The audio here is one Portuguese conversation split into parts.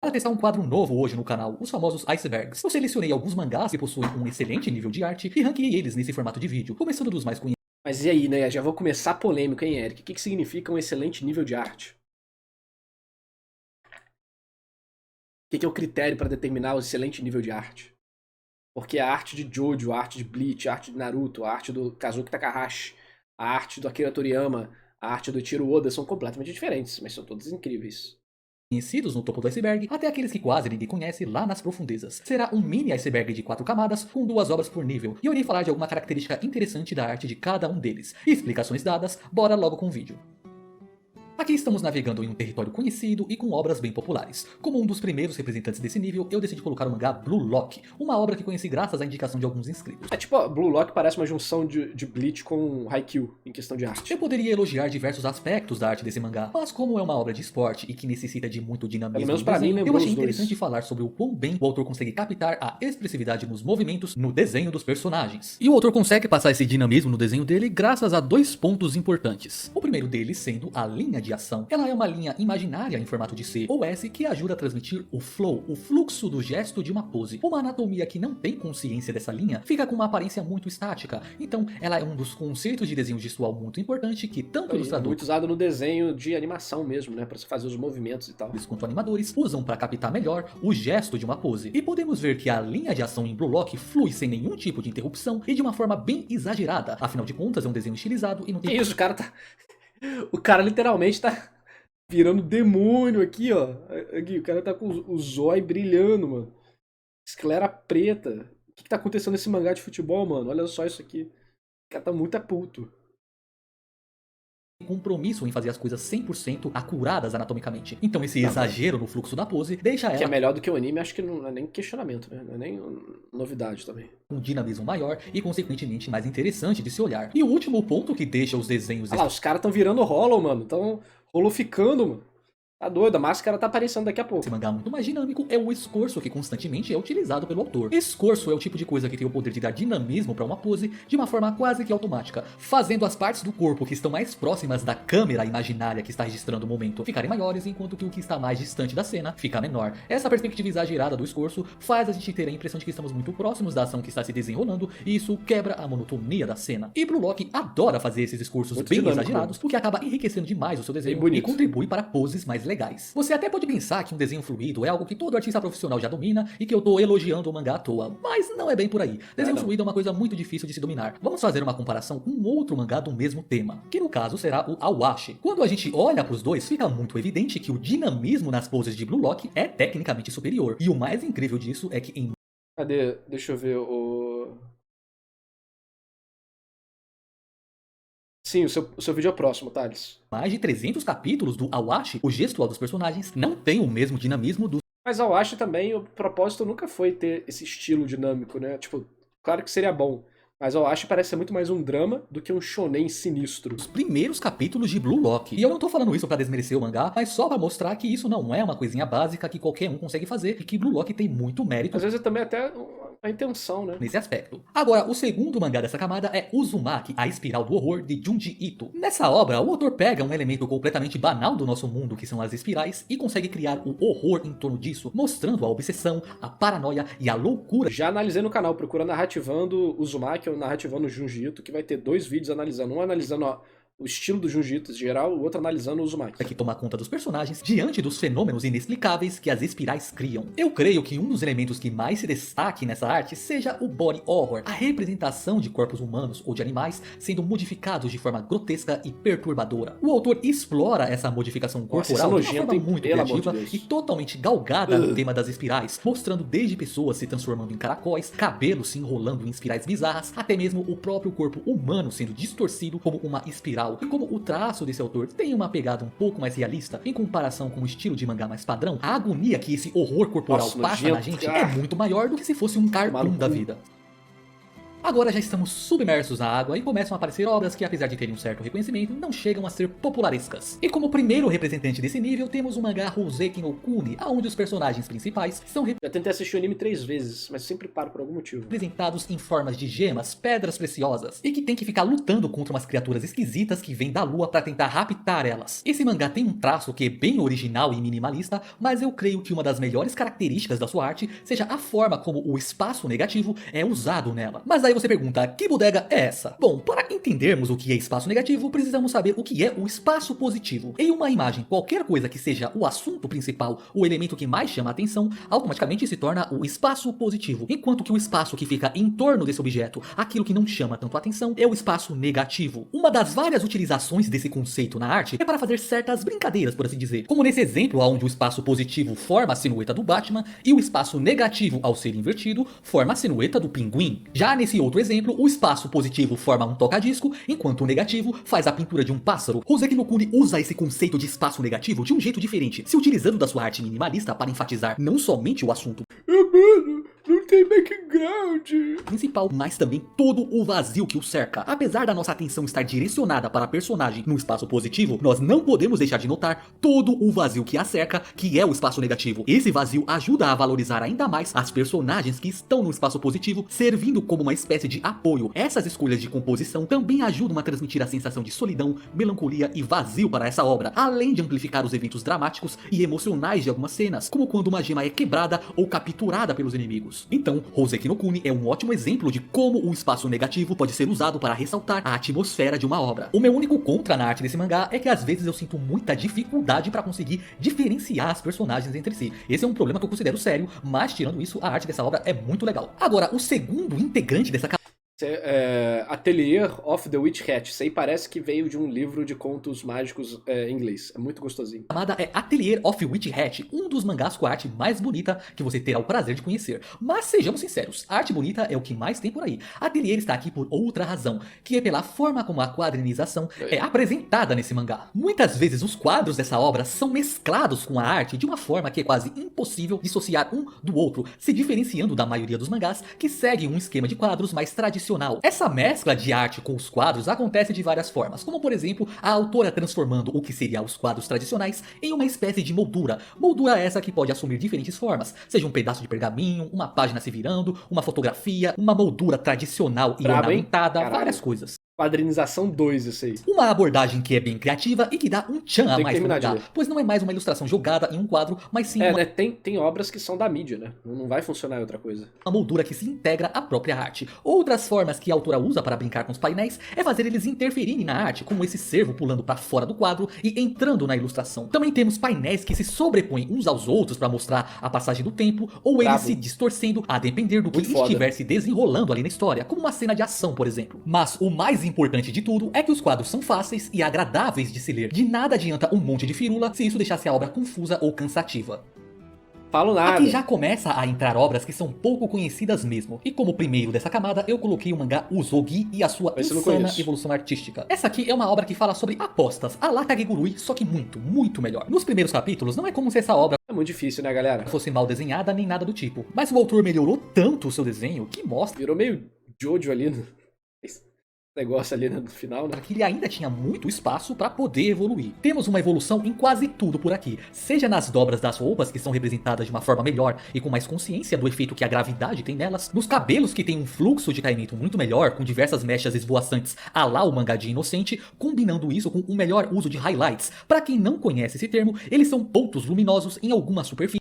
para testar um quadro novo hoje no canal, os famosos icebergs. Eu selecionei alguns mangás que possuem um excelente nível de arte e ranqueei eles nesse formato de vídeo, começando dos mais conhecidos. Mas e aí, né? Já vou começar polêmico, hein, Eric? O que significa um excelente nível de arte? O que é o critério para determinar o excelente nível de arte? Porque a arte de Jojo, a arte de Bleach, a arte de Naruto, a arte do Kazuki Takahashi, a arte do Akira Toriyama, a arte do Eiichiro Oda são completamente diferentes, mas são todas incríveis. Conhecidos no topo do iceberg, até aqueles que quase ninguém conhece lá nas profundezas. Será um mini iceberg de 4 camadas, com 2 obras por nível, e eu irei falar de alguma característica interessante da arte de cada um deles. Explicações dadas, bora logo com o vídeo. Aqui estamos navegando em um território conhecido e com obras bem populares. Como um dos primeiros representantes desse nível, eu decidi colocar o mangá Blue Lock, uma obra que conheci graças à indicação de alguns inscritos. É tipo, Blue Lock parece uma junção de Bleach com Haikyuu, em questão de arte. Eu poderia elogiar diversos aspectos da arte desse mangá, mas como é uma obra de esporte e que necessita de muito dinamismo menos no pra mim, desenho, eu lembrou achei os dois. interessante falar sobre o quão bem o autor consegue captar a expressividade nos movimentos no desenho dos personagens. E o autor consegue passar esse dinamismo no desenho dele graças a 2 pontos importantes. O primeiro deles sendo a linha de ação. Ela é uma linha imaginária em formato de C ou S que ajuda a transmitir o flow, o fluxo do gesto de uma pose. Uma anatomia que não tem consciência dessa linha fica com uma aparência muito estática, então ela é um dos conceitos de desenho gestual muito importante que tanto ilustradores, muito usado no desenho de animação mesmo, né, para você fazer os movimentos e tal, quanto animadores usam para captar melhor o gesto de uma pose. E podemos ver que a linha de ação em Blue Lock flui sem nenhum tipo de interrupção e de uma forma bem exagerada, afinal de contas é um desenho estilizado e não tem... Que isso, o cara tá... O cara literalmente tá virando demônio aqui, ó. Aqui, o cara tá com o zóio brilhando, mano. Esclera preta. O que tá acontecendo nesse mangá de futebol, mano? Olha só isso aqui. O cara tá muito puto. Compromisso em fazer as coisas 100% acuradas anatomicamente. Então esse exagero no fluxo da pose deixa ela... Que é melhor do que o anime, acho que não é nem questionamento, né? Não é nem novidade também. Um dinamismo maior e consequentemente mais interessante de se olhar. E o último ponto que deixa os desenhos... Olha lá, os caras tão virando Hollow, mano. Tão holoficando, mano. Tá doido, a máscara tá aparecendo daqui a pouco. Esse mangá muito mais dinâmico é o escorço que constantemente é utilizado pelo autor. Escorço é o tipo de coisa que tem o poder de dar dinamismo para uma pose de uma forma quase que automática, fazendo as partes do corpo que estão mais próximas da câmera imaginária que está registrando o momento ficarem maiores, enquanto que o que está mais distante da cena fica menor. Essa perspectiva exagerada do escorço faz a gente ter a impressão de que estamos muito próximos da ação que está se desenrolando, e isso quebra a monotonia da cena. E Blue Lock adora fazer esses escorços muito bem dinâmico, exagerados, o que acaba enriquecendo demais o seu desenho e contribui para poses mais legais. Você até pode pensar que um desenho fluido é algo que todo artista profissional já domina e que eu tô elogiando o mangá à toa, mas não é bem por aí. Desenho fluido é uma coisa muito difícil de se dominar. Vamos fazer uma comparação com um outro mangá do mesmo tema, que no caso será o Awashi. Quando a gente olha pros dois, fica muito evidente que o dinamismo nas poses de Blue Lock é tecnicamente superior, e o mais incrível disso é que em... Cadê? Deixa eu ver o... Sim, o seu vídeo é o próximo, Thales. mais de 300 capítulos do Awashi, o gestual dos personagens não tem o mesmo dinamismo do... Mas Awashi também, o propósito nunca foi ter esse estilo dinâmico, né? Tipo, claro que seria bom, mas Awashi parece ser muito mais um drama do que um shonen sinistro. Os primeiros capítulos de Blue Lock. E eu não tô falando isso pra desmerecer o mangá, mas só pra mostrar que isso não é uma coisinha básica que qualquer um consegue fazer e que Blue Lock tem muito mérito. Às vezes é também até a intenção, né? Nesse aspecto. Agora, o segundo mangá dessa camada é Uzumaki, a Espiral do Horror, de Junji Ito. Nessa obra, o autor pega um elemento completamente banal do nosso mundo, que são as espirais, e consegue criar o horror em torno disso, mostrando a obsessão, a paranoia e a loucura. Já analisei no canal, procura Narrativando Uzumaki ou Narrativando Junji Ito, que vai ter 2 vídeos analisando. Um analisando o estilo do Junji Ito em geral, o outro analisando o Uzumaki. Que toma conta dos personagens diante dos fenômenos inexplicáveis que as espirais criam. Eu creio que um dos elementos que mais se destaque nessa arte seja o body horror, a representação de corpos humanos ou de animais sendo modificados de forma grotesca e perturbadora. O autor explora essa modificação corporal de uma forma muito criativa e totalmente galgada no tema das espirais, mostrando desde pessoas se transformando em caracóis, cabelos se enrolando em espirais bizarras, até mesmo o próprio corpo humano sendo distorcido como uma espiral. E como o traço desse autor tem uma pegada um pouco mais realista em comparação com o estilo de mangá mais padrão, a agonia que esse horror corporal passa na gente é muito maior do que se fosse um cartoon da vida. Agora já estamos submersos na água e começam a aparecer obras que, apesar de terem um certo reconhecimento, não chegam a ser popularescas. E como primeiro representante desse nível, temos o mangá Hoseki no Kuni, onde os personagens principais são Já tentei assistir o anime 3 vezes, mas sempre paro por algum motivo. representados em formas de gemas, pedras preciosas, e que tem que ficar lutando contra umas criaturas esquisitas que vêm da lua para tentar raptar elas. Esse mangá tem um traço que é bem original e minimalista, mas eu creio que uma das melhores características da sua arte seja a forma como o espaço negativo é usado nela. Mas aí você pergunta, que bodega é essa? Bom, para entendermos o que é espaço negativo, precisamos saber o que é o espaço positivo. Em uma imagem, qualquer coisa que seja o assunto principal, o elemento que mais chama a atenção, automaticamente se torna o espaço positivo. Enquanto que o espaço que fica em torno desse objeto, aquilo que não chama tanto a atenção, é o espaço negativo. Uma das várias utilizações desse conceito na arte é para fazer certas brincadeiras, por assim dizer. Como nesse exemplo, onde o espaço positivo forma a silhueta do Batman e o espaço negativo, ao ser invertido, forma a silhueta do Pinguim. Já nesse outro exemplo, o espaço positivo forma um toca-disco, enquanto o negativo faz a pintura de um pássaro. Hoseki no Kuni usa esse conceito de espaço negativo de um jeito diferente, se utilizando da sua arte minimalista para enfatizar não somente o assunto Mano, não tem background. principal, mas também todo o vazio que o cerca. Apesar da nossa atenção estar direcionada para a personagem no espaço positivo, nós não podemos deixar de notar todo o vazio que a cerca, que é o espaço negativo. Esse vazio ajuda a valorizar ainda mais as personagens que estão no espaço positivo, servindo como uma espécie de apoio. Essas escolhas de composição também ajudam a transmitir a sensação de solidão, melancolia e vazio para essa obra, além de amplificar os eventos dramáticos e emocionais de algumas cenas, como quando uma gema é quebrada ou capturada pelos inimigos. Então, Hoseki no Kuni é um ótimo exemplo de como o espaço negativo pode ser usado para ressaltar a atmosfera de uma obra. O meu único contra na arte desse mangá é que às vezes eu sinto muita dificuldade para conseguir diferenciar as personagens entre si. Esse é um problema que eu considero sério, mas tirando isso, a arte dessa obra é muito legal. Agora, o segundo integrante dessa Atelier of the Witch Hat. Isso aí parece que veio de um livro de contos mágicos em inglês. É muito gostosinho. chamada é Atelier of Witch Hat, um dos mangás com a arte mais bonita que você terá o prazer de conhecer. Mas sejamos sinceros, a arte bonita é o que mais tem por aí. Atelier está aqui por outra razão, que é pela forma como a quadrinização é apresentada nesse mangá. Muitas vezes os quadros dessa obra são mesclados com a arte de uma forma que é quase impossível dissociar um do outro, se diferenciando da maioria dos mangás que seguem um esquema de quadros mais tradicional. Essa mescla de arte com os quadros acontece de várias formas, como por exemplo, a autora transformando o que seriam os quadros tradicionais em uma espécie de moldura. Moldura essa que pode assumir diferentes formas, seja um pedaço de pergaminho, uma página se virando, uma fotografia, uma moldura tradicional e Brabo, hein? ornamentada, Caralho. várias coisas. Quadrinização 2, isso aí. Uma abordagem que é bem criativa e que dá um tchan a Tem que mais pro terminar de mangá, ler. pois não é mais uma ilustração jogada em um quadro, mas sim uma Né? Tem obras que são da mídia, né? Não vai funcionar em outra coisa. moldura que se integra à própria arte. Outras formas que a autora usa para brincar com os painéis é fazer eles interferirem na arte, como esse cervo pulando para fora do quadro e entrando na ilustração. Também temos painéis que se sobrepõem uns aos outros para mostrar a passagem do tempo, ou eles Brabo. se distorcendo a depender do que Muito foda. estiver se desenrolando ali na história, como uma cena de ação, por exemplo. Mas o mais importante de tudo é que os quadros são fáceis e agradáveis de se ler. De nada adianta um monte de firula se isso deixasse a obra confusa ou cansativa. Falo nada. Aqui já começa a entrar obras que são pouco conhecidas mesmo. E como primeiro dessa camada, eu coloquei o mangá Uzogi e a sua Esse eu não insana conheço. evolução artística. Essa aqui é uma obra que fala sobre apostas, a la Kagegurui, só que muito, muito melhor. Nos primeiros capítulos, não é como se essa obra É muito difícil, né, galera? fosse mal desenhada nem nada do tipo. Mas o autor melhorou tanto o seu desenho que mostra Virou meio Jojo ali no esse negócio ali no final, né? que ele ainda tinha muito espaço para poder evoluir. Temos uma evolução em quase tudo por aqui, seja nas dobras das roupas, que são representadas de uma forma melhor e com mais consciência do efeito que a gravidade tem nelas, nos cabelos, que tem um fluxo de caimento muito melhor, com diversas mechas esvoaçantes a lá o mangá de Inocente, combinando isso com o melhor uso de highlights. Para quem não conhece esse termo, eles são pontos luminosos em alguma superfície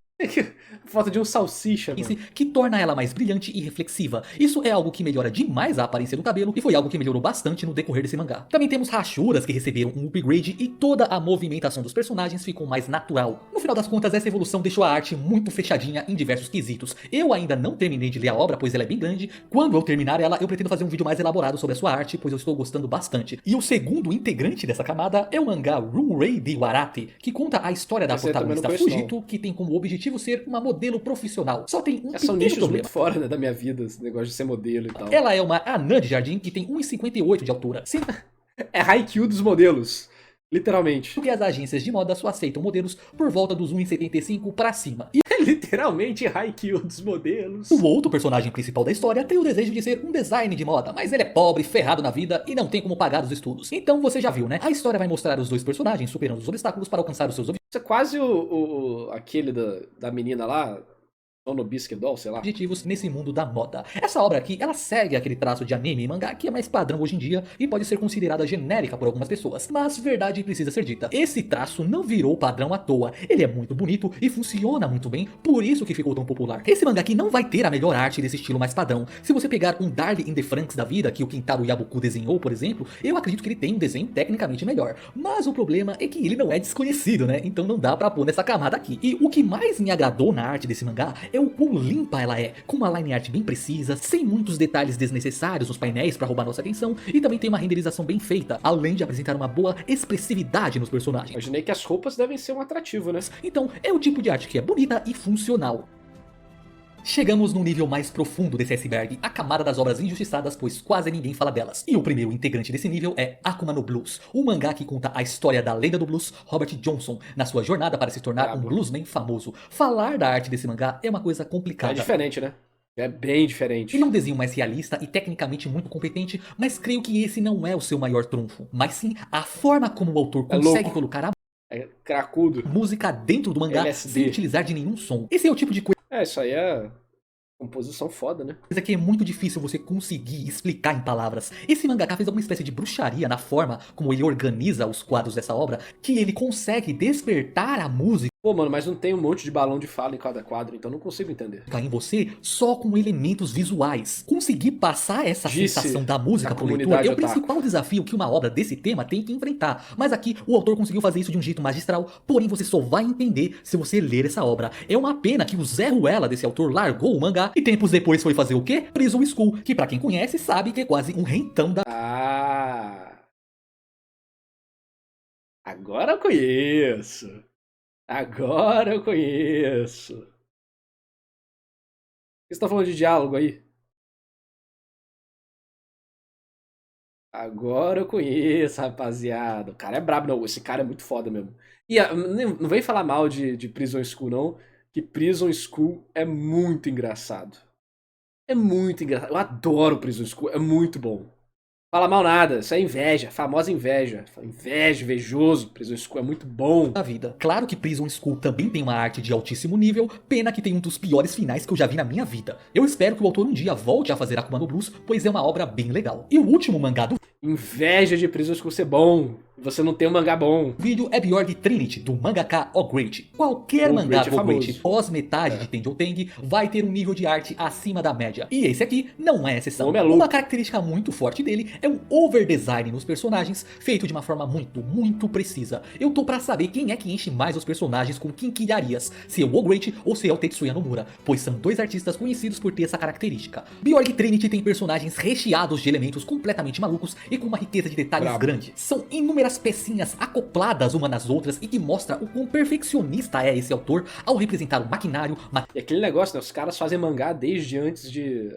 Falta de um salsicha, mano. que torna ela mais brilhante e reflexiva. Isso é algo que melhora demais a aparência do cabelo e foi algo que melhorou bastante no decorrer desse mangá. Também temos rachuras que receberam um upgrade e toda a movimentação dos personagens ficou mais natural. No final das contas, essa evolução deixou a arte muito fechadinha em diversos quesitos. Eu ainda não terminei de ler a obra, pois ela é bem grande. Quando eu terminar ela, eu pretendo fazer um vídeo mais elaborado sobre a sua arte, pois eu estou gostando bastante. E o segundo integrante dessa camada é o mangá Runrei de Warate, que conta a história da Esse eu também não protagonista conheço, Fujito, que tem como objetivo ser uma modelo profissional. Só tem um São pequeno nichos problema. muito fora, né, da minha vida, esse negócio de ser modelo e tal. Ela é uma anã de jardim que tem 1,58 de altura. Sendo É Haikyuu dos modelos. Literalmente. que as agências de moda só aceitam modelos por volta dos 1,75 pra cima. E literalmente Haikyuu dos modelos. O outro personagem principal da história tem o desejo de ser um designer de moda, mas ele é pobre, ferrado na vida e não tem como pagar os estudos. Então você já viu, né? A história vai mostrar os dois personagens superando os obstáculos para alcançar os seus Isso é quase aquele da menina lá, Ono Biscuit Doll, sei lá. objetivos nesse mundo da moda. Essa obra aqui, ela segue aquele traço de anime e mangá que é mais padrão hoje em dia e pode ser considerada genérica por algumas pessoas, mas verdade precisa ser dita. Esse traço não virou padrão à toa, ele é muito bonito e funciona muito bem, por isso que ficou tão popular. Esse mangá aqui não vai ter a melhor arte desse estilo mais padrão. Se você pegar um Darling in the Franxx da vida, que o Kintaro Yabuku desenhou, por exemplo, eu acredito que ele tem um desenho tecnicamente melhor, mas o problema é que ele não é desconhecido, né? Então não dá pra pôr nessa camada aqui. E o que mais me agradou na arte desse mangá é o quão limpa ela é, com uma line art bem precisa, sem muitos detalhes desnecessários nos painéis para roubar nossa atenção, e também tem uma renderização bem feita, além de apresentar uma boa expressividade nos personagens. Imaginei que as roupas devem ser um atrativo, né? Então é o tipo de arte que é bonita e funcional. Chegamos num nível mais profundo desse iceberg, a camada das obras injustiçadas, pois quase ninguém fala delas. E o primeiro integrante desse nível é Akuma no Blues, um mangá que conta a história da lenda do blues Robert Johnson, na sua jornada para se tornar um bluesman famoso. Falar da arte desse mangá é uma coisa complicada. É diferente, né? É bem diferente. Ele é um desenho mais realista e tecnicamente muito competente, mas creio que esse não é o seu maior trunfo, mas sim a forma como o autor consegue colocar a cracudo. música dentro do mangá LSD. sem utilizar de nenhum som. Esse é o tipo de coisa Isso aí é composição foda, né? que é muito difícil você conseguir explicar em palavras. Esse mangaka fez alguma espécie de bruxaria na forma como ele organiza os quadros dessa obra, que ele consegue despertar a música Pô, mano, mas não tem um monte de balão de fala em cada quadro, então não consigo entender. em você só com elementos visuais. Conseguir passar essa Disse sensação da música a pro leitor comunidade é o otaku. principal desafio que uma obra desse tema tem que enfrentar. Mas aqui o autor conseguiu fazer isso de um jeito magistral, porém você só vai entender se você ler essa obra. É uma pena que o Zé Ruela desse autor largou o mangá e tempos depois foi fazer o quê? Prison School, que pra quem conhece sabe que é quase um rentão da Ah! Agora eu conheço. Agora eu conheço. Por que você tá falando de diálogo aí? Agora eu conheço, rapaziada. O cara é brabo, não. Esse cara é muito foda mesmo. E não vem falar mal de Prison School, não. Que Prison School é muito engraçado. É muito engraçado. Eu adoro Prison School. É muito bom. Fala mal nada. Isso é inveja. Famosa inveja. Inveja, invejoso. Prison School é muito bom. vida. Claro que Prison School também tem uma arte de altíssimo nível, pena que tem um dos piores finais que eu já vi na minha vida. Eu espero que o autor um dia volte a fazer Akuma no Blues, pois é uma obra bem legal. E o último mangá do Inveja de Prison School ser bom. Você não tem um mangá bom. vídeo é Bjorg Trinity, do mangaka O-Great. Qualquer mangá O-Great é do O-Great famoso. pós-metade de Tenjo Teng vai ter um nível de arte acima da média. E esse aqui não é exceção. O homem é louco. Uma característica muito forte dele é o overdesign nos personagens, feito de uma forma muito precisa. Eu tô pra saber quem é que enche mais os personagens com quinquilharias, se é o O-Great ou se é o Tetsuya Nomura, pois são dois artistas conhecidos por ter essa característica. Bjorg Trinity tem personagens recheados de elementos completamente malucos e com uma riqueza de detalhes Brabo. grande. São inúmeras pecinhas acopladas uma nas outras e que mostra o quão perfeccionista é esse autor ao representar o maquinário, E aquele negócio, né? Os caras fazem mangá desde antes de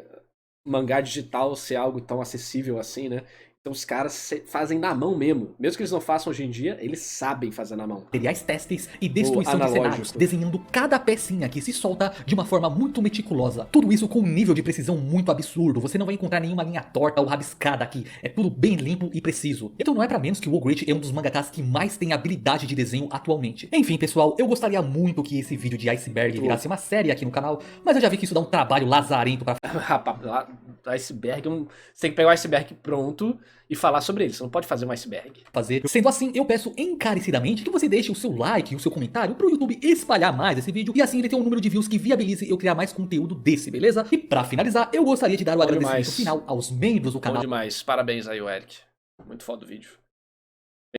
mangá digital ser algo tão acessível assim, né? Então os caras fazem na mão mesmo. Mesmo que eles não façam hoje em dia, eles sabem fazer na mão. materiais têxteis e destruição de analógico. cenários, desenhando cada pecinha que se solta de uma forma muito meticulosa. Tudo isso com um nível de precisão muito absurdo, você não vai encontrar nenhuma linha torta ou rabiscada aqui, é tudo bem limpo e preciso. Então não é pra menos que o O-Great é um dos mangakas que mais tem habilidade de desenho atualmente. Enfim pessoal, eu gostaria muito que esse vídeo de Iceberg virasse uma série aqui no canal, mas eu já vi que isso dá um trabalho lazarento pra Rapaz, iceberg, você tem que pegar o iceberg pronto e falar sobre ele. Você não pode fazer um iceberg. fazer. Sendo assim, eu peço encarecidamente que você deixe o seu like e o seu comentário pro YouTube espalhar mais esse vídeo e assim ele ter um número de views que viabilize eu criar mais conteúdo desse, beleza? E pra finalizar, eu gostaria de dar o Bom agradecimento demais. final aos membros do Bom canal. demais. Parabéns aí, o Eric. Muito foda o vídeo.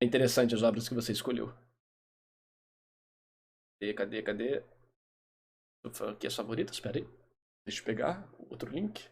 É interessante as obras que você escolheu. Cadê? Aqui as favoritas, espera aí. Deixa eu pegar o outro link.